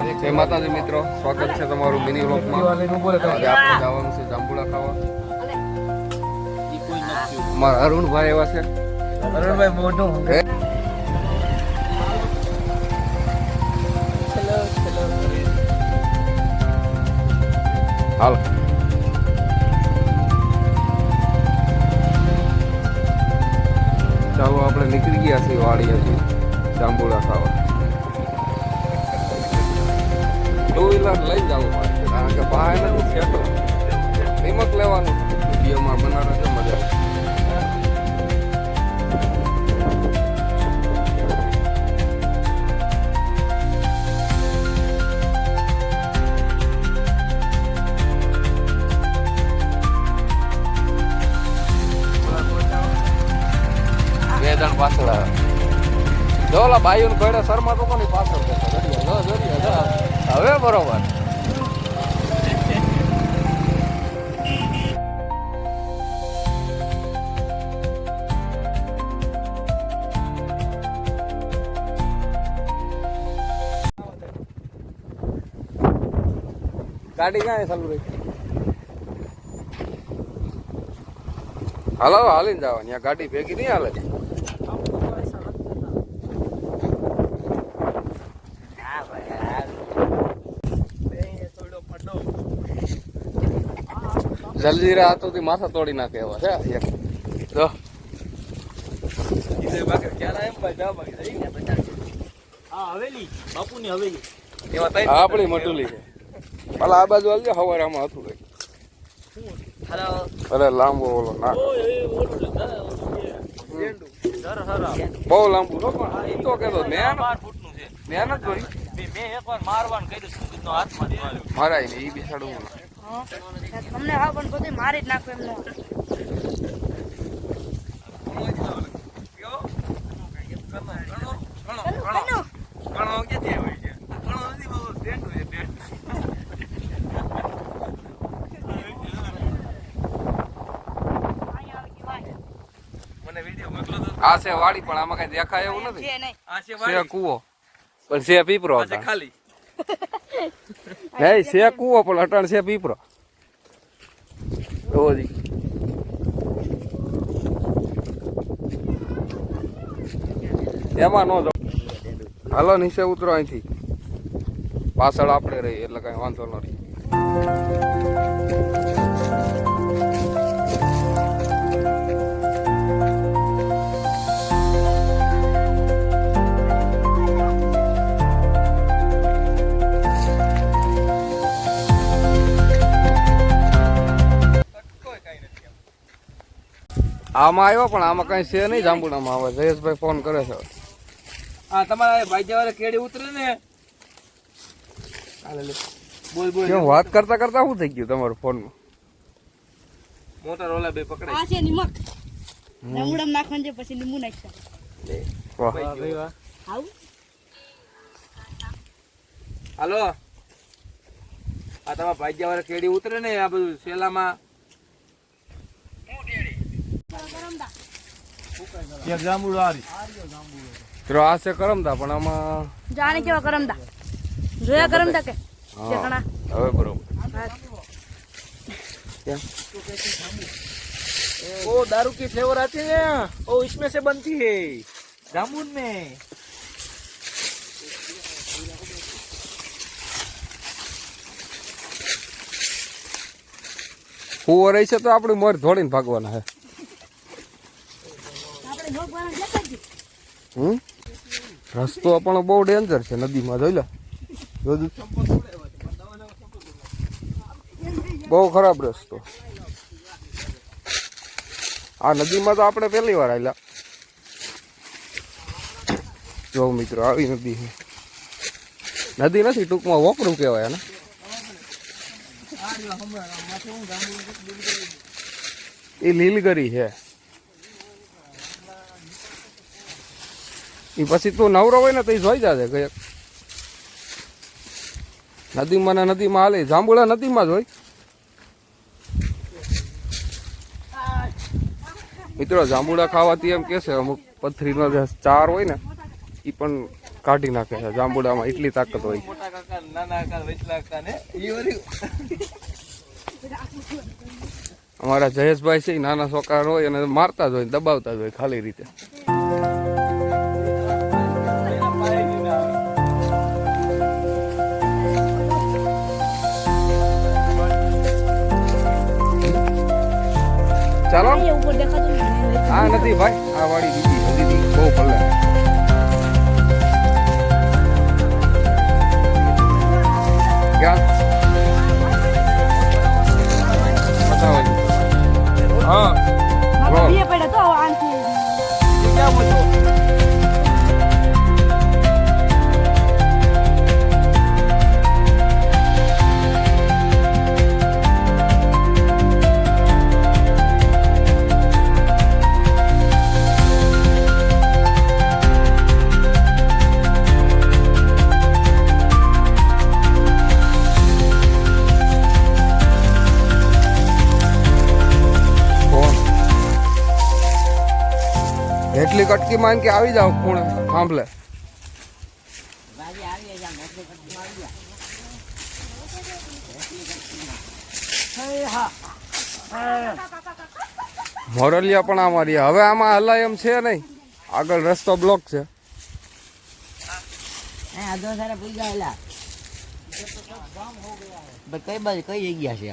જય માતાજી મિત્રો, સ્વાગત છે તમારું મિની વ્લોગમાં. આજે આપણે જવાનું છે જાંબુડા ખાવા. મારા અરુણભાઈ એવા છે. અરુણભાઈ મોઢું હાલ ચાલો આપણે નીકળી ગયા છીએ વાડીએથી જાંબુડા ખાવા. ટુ વ્હીલર લઈ જવું પડશે કારણ કે બહાર નથી સેટો નિમક લેવાનું વિડીયોમાં બનાવે છે મજા. બે જણ પાછળ આવે જો ઓલા બાઈઓને ઘોડે શર્મા તો કોની પાછળ હવે બરોબર. ગાડી ક્યાં ચાલુ રહી? હાલો હાલીને જવા, ત્યાં ગાડી ભેગી નહીં હાલે. જલજીરા હાથોથી માથા તોડી નાખે એવા છે. જો આપણી મટુલી છે. આ બાજુ હાલજો, સવારે આમાં હતું કઈ. અરે લાંબો ઓલો ના બહુ લાંબુ નો પણ એ તો કેતો મહેનત કરી મારાય ને એ બિસાડું તમને હા પણ બધું મારી જ નાખો એમનો. આ છે વાડી પણ આમાં કઈ દેખાય એવું નથી. છે કૂવો પણ છે પીપરો ખાલી નહીં છે કૂવો પણ અટાણ છે પીપરો. એમાં નો જો હાલો નીચે ઉતરો અહીંથી, પાછળ આપણે રહી એટલે કઈ વાંધો ન રહી. આમાં આવ્યો પણ આમાં કઈ છે નહીં. જાંબુડામાં આવે જયેશભાઈ ફોન કરે છે. હા તમારા ભાઈ જવારે કેડી ઉતરે ને બોલ બોલ કેમ વાત કરતા કરતા શું થઈ ગયું તમારું ફોનમાં? મોટર ઓલા બે પકડાય. આ છે નિમક. જાંબુડામાં નાખવાનું છે પછી લીંબુ નાખતા. વાહ આવ હાલો આ તમારા ભાઈ જવારે કેડી ઉતરે ને આ બધું સેલામાં એક જાંબુડો આ છે કરમદા પણ આમાં જાણે કેવા કરમદા જોયા કરમદા કે હા હવે બરોબર. ओ दारू की फ्लेवर आती है ओ इसमें से बनती है जामुन में. કૂવો રહી છે તો આપણે મોર ધોડીને ભાગવાના હે. રસ્તો પણ બહુ ડેન્જર છે નદીમાં. જોઈ લે બહુ ખરાબ રસ્તો. આ નદીમાં તો આપણે પહેલી વાર આવેલા. જો મિત્રો આવી નદી છે. નદી નથી ટૂંકમાં વોકરું કહેવાય ને. એ લીલગરી છે. એ પછી તું નવરો હોય ને તો એ જોઈ જાજે કઈક નદીમાં ને નદીમાં હાલે. જાંબુડા નદીમાં જ હોય મિત્રો. જાંબુડા ખાવાથી એમ કે છે અમુક પથરીનો જે ચાર હોય ને એ પણ કાઢી નાખે છે. જાંબુડામાં એટલી તાકાત હોય. નાના આકાર વેચલા આકાર ને ઈ વળી અમારા જયેશભાઈ છે ઈ નાના છોકરા હોય અને મારતા જ હોય દબાવતા જ હોય ખાલી રીતે. એના પાયે ઈ ના આવે. ચાલો એ ઉપર દેખાતું ને આ નથી ભાઈ આ વાળી બીજી હજી બહુ પલ્લે ક્યાં બતાવો જી. હા મારા બે પડ્યા તો આનથી ઈ ક્યાં પૂછો? એટલી કટકી માન કે આવી જાવ ખૂણે સાંભળે મોરલિયા પણ અમારી હવે આમાં હલાય એમ છે નહીં આગળ રસ્તો બ્લોક છે. કઈ બાજુ કઈ જગ્યા છે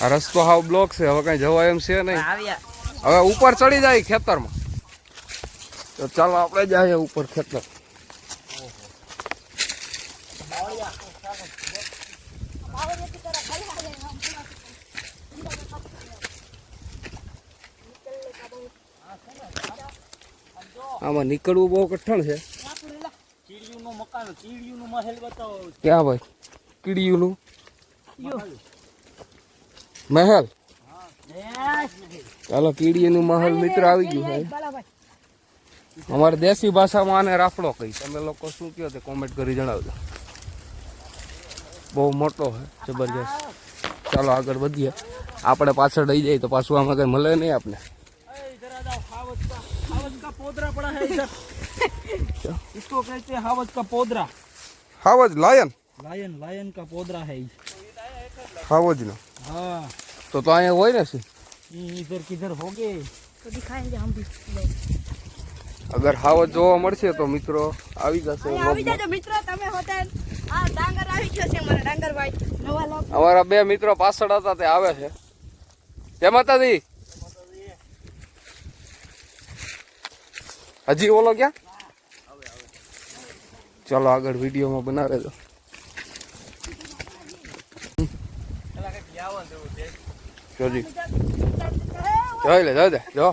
આ રસ્તો હાવ બ્લોક છે હવે કઈ જવાય એમ છે નહીં. આવ્યા હવે ઉપર ચડી જાય ખેતરમાં તો ચાલો આપણે જઈએ ઉપર ખેતર. આમાં નીકળવું બહુ કઠણ છે. કીડીયું નું મકાન કીડીયું નું મહેલ બતાવો ક્યાં ભાઈ કીડીયું મહેલ? ચાલો કીડીયું મહેલ મિત્ર આવી ગયું છે. અમારે દેશી ભાષામાં આને રાફડો કહી. તમે લોકો શું કહો તે કોમેન્ટ કરી જણાવજો. બહુ મોટો છે જબરજસ્ત. ચાલો આગળ વધીએ. આપણે પાછળ રહી જાય તો પાછું આમાં કઈ મળે નહીં આપણે. हावज का पोदरा पड़ा है इधर इसको कहते हैं हावज का पोदरा હાવજ લાયન लायन लायन का पोदरा है ये। હાવજ નો हाँ તો અહીંયા હોય ને શું? ये इधर किधर हो गए તો દિખાય હમ ભી અગર હાવજ જોવા મળશે તો મિત્રો આવી જશે આવી vlogમાં. જાજો મિત્રો તમે હોતા આ ડાંગર આવી ગયો છે મારા ડાંગરભાઈ નવા લોક અમારા બે મિત્રો પાછળ હતા તે આવે છે. જય માતાજી. હજી ઓલો ક્યાં? ચાલો આગળ વિડીયોમાં બના રહેજો. જોજી જોઈ લે જોઈ દે જો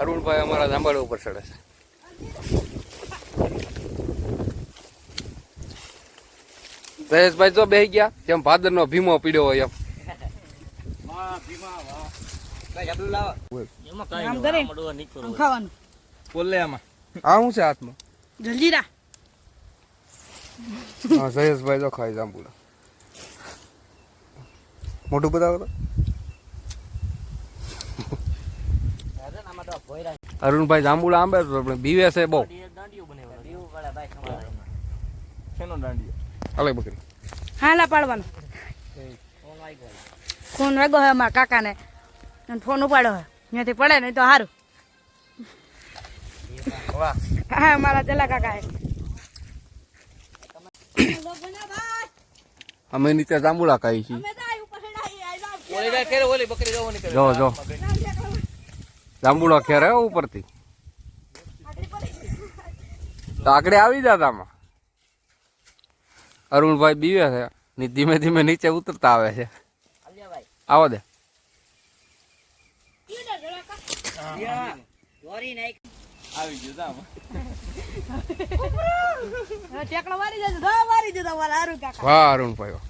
અરુણભાઈ અમારા જાંબાડા ઉપર ચડે છે. જયેશભાઈ જો બેહી ગયા જેમ ભાદરનો ભીમો પીડ્યો હોય એમ. વાહ ભીમા વાહ. કઈ આપણું લાવો. એમાં આમ કરે આમ ખાવાનું બોલે આમાં. આ શું છે હાથમાં? જલજીરા હા જયેશભાઈ જો ખાઈ જાંબુડા. મોટું બતાવો તો. અરુણભાઈ જાંબુડા આંબે તો આપણે બીવે છે બહુ. શેનો દાંડિયો? અલે બકરી હાલા પાડવાનો ફોન વાગ્યો હે અમારા કાકાને અને ફોન ઉપાડ્યો હે ત્યાંથી પડે નહીં તો સારું. વાહ. હા મારા જલા કાકા હે અમે નીચે જાંબુડા ખાઈ છીએ. ઓલી ગાય કેરે ઓલી બકરી જવાની કરે. જો જો જાંબુડા ખેર હે ઉપરથી તો આગળ આવી જતા આમાં. અરુણભાઈ બીવે છે ને ધીમે ધીમે નીચે ઉતરતા આવે છે. આવો દે. આવી ગયું જા આમાં. ટેકડો વારી જજો દો વારી જજો મારા હારું કાકા વાહ અરુણભાઈ વાહ.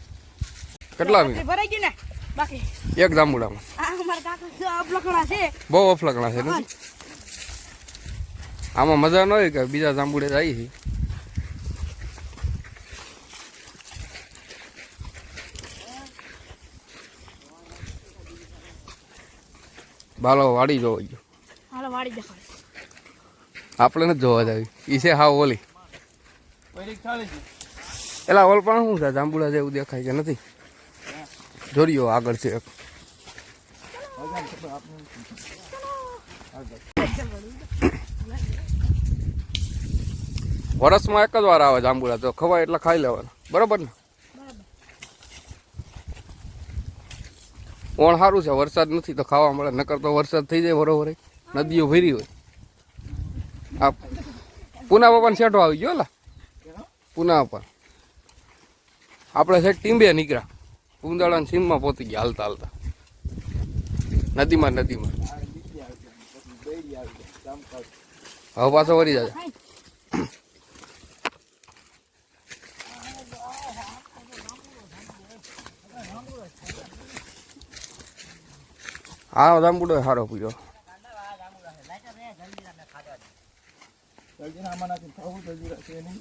કેટલા મીઠા? ભરાઈ ગયું ને બાકી એક જાંબુડામાં આ મારા કાકા જો અપલખણા છે બહુ અફલકણા છે નથી? આમાં મજા ન હોય કે બીજા જાંબુડે જાય છે. બાલો વાડી જોવા ગયો. હાલો વાડી દેખાડે. આપણે નથી જોવા જાવી. ઈ છે હાવ ઓલી. પૈડી ખાલી છે. એલા ઓલ પણ શું છે જાંબુડા જેવું દેખાય કે નથી? જોરિયો આગળ છે એક. વર્ષમાં એક જ વાર આવે જાંબુડા, તો ખવાય એટલે ખાઈ લેવાના, બરોબર ને? ઓણ સારું છે, વરસાદ નથી તો ખાવા મળે, નકર તો વરસાદ થઈ જાય બરોબર, નદીઓ ભરી હોય. આ પૂના પપ્પાને શેઠો આવી ગયો લા, પૂના પપ્પા આપણે છે ટીંબે નીકળ્યા, ઉંદાળાની સીમમાં પહોંચી ગયા હાલતા હાલતા નદીમાં. હવે પાછો વળી જાય. હા જાંબુડો સારો પીડ્યો. જલ્દી આમાં નાખીને ખાવું જલ્દી રાખે નહીં.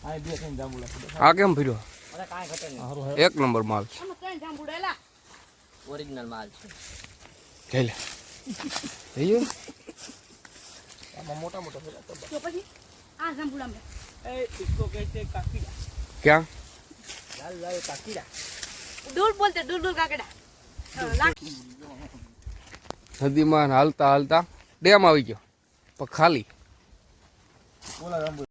આ બે થઈને જાંબુડા પડે. આ કેમ પીડ્યો? એક નંબર માલ છે. આમાં ત્રણ જાંબુડેલા. ઓરિજિનલ માલ છે. જઈ લે થઈ ગયું. આમાં મોટા મોટા પેલા તો તો પછી આ જાંબુડામાં એ इसको कहते हैं काकीड़ा. ક્યાં? लाल लाल काकीड़ा. દૂર બોલતે દૂર કાકડા. નદીમાં હાલતા હાલતા ડેમ આવી ગયો પણ ખાલી. બોલા જાંબુ.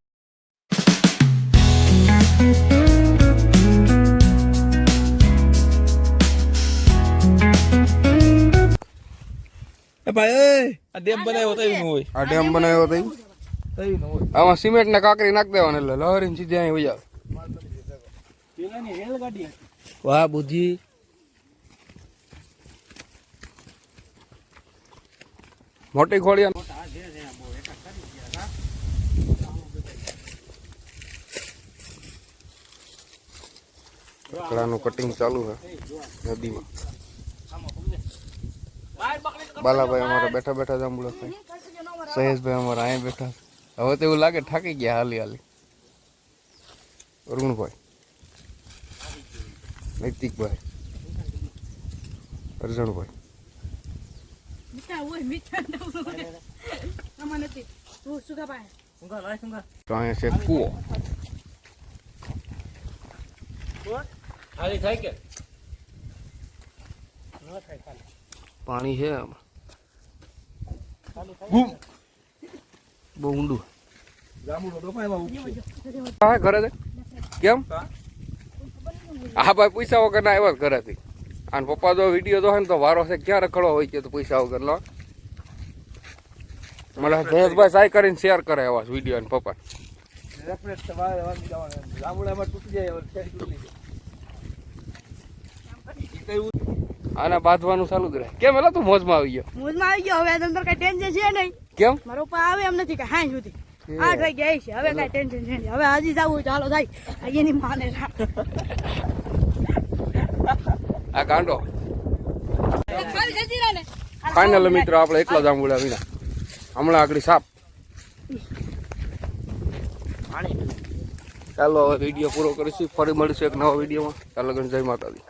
એ ભાઈ આ ડેમ બનાવ્યો તો એવું હોય. આ ડેમ બનાવ્યો તો તઈ ન હોય. આમાં સિમેન્ટ ને કાંકરી નાખી દેવાની એટલે લહરીને સીધી અહીં વહી આવે. પેલાની રેલગાડી હતી. વાહ બુદ્ધિ. મોટી ખોડિયા કકડાનું કટિંગ ચાલુ છે નદીમાં. બાલાભાઈ અમારા બેઠા બેઠા જાંબુડા ખાય. સહેશભાઈ અમારા અહીં બેઠા. હવે તો એવું લાગે થાકી ગયા હાલી હાલી. અરુણભાઈ, નૈતિકભાઈ, અરજણભાઈ. મીઠા હોય મીઠા આમાં નથી. તું સુગા પાય. સુંગા લાય સુંગા. તો અહીંયા છે કૂવો. ખાલી થાય કે ન થાય ખાલી. પાણી છે આમાં ખાલી થાય. બૂમ બહુ ઊંડું. જાંબુડો ડોફાઈમાં ઉપસે. હા ઘરે છે કેમ? હા ભાઈ પૈસા વગર ના આવ્યા ઘરેથી. અને પપ્પા જો વિડીયો જો ને તો વારો છે ક્યાં રખડો હોય છે તો પૈસા વગર લો. મને જયેશભાઈ સાઈ કરીને શેર કરે એવા વિડીયો ને પપ્પા. રેફરેન્સ તમારે વાગી જવાનું. જાંબુડામાં તૂટી જાય હવે ખેડી તૂટી જાય. આને બાંધવાનું ચાલુ કરે. કેમ એલા તું મોજમાં આવી ગયો? મોજમાં આવી ગયો. હવે આ અંદર કઈ ટેન્શન છે નહીં. કેમ? મારો પપ્પા આવે એમ નથી કે હાઈ સુધી 8 વાગે આવી છે. હવે કઈ ટેન્શન છે નહીં. હવે હજી જવું ચાલો થાય. એની માને આ ગાંડો ફાઇનલ મિત્રો આપણે એકલા જાંબુડા વિના હમણાં આગળ સાપ. ચાલો હવે વિડીયો પૂરો કરીશું. ફરી મળીશું એક નવા વિડીયોમાં. ચાલો જય માતાજી.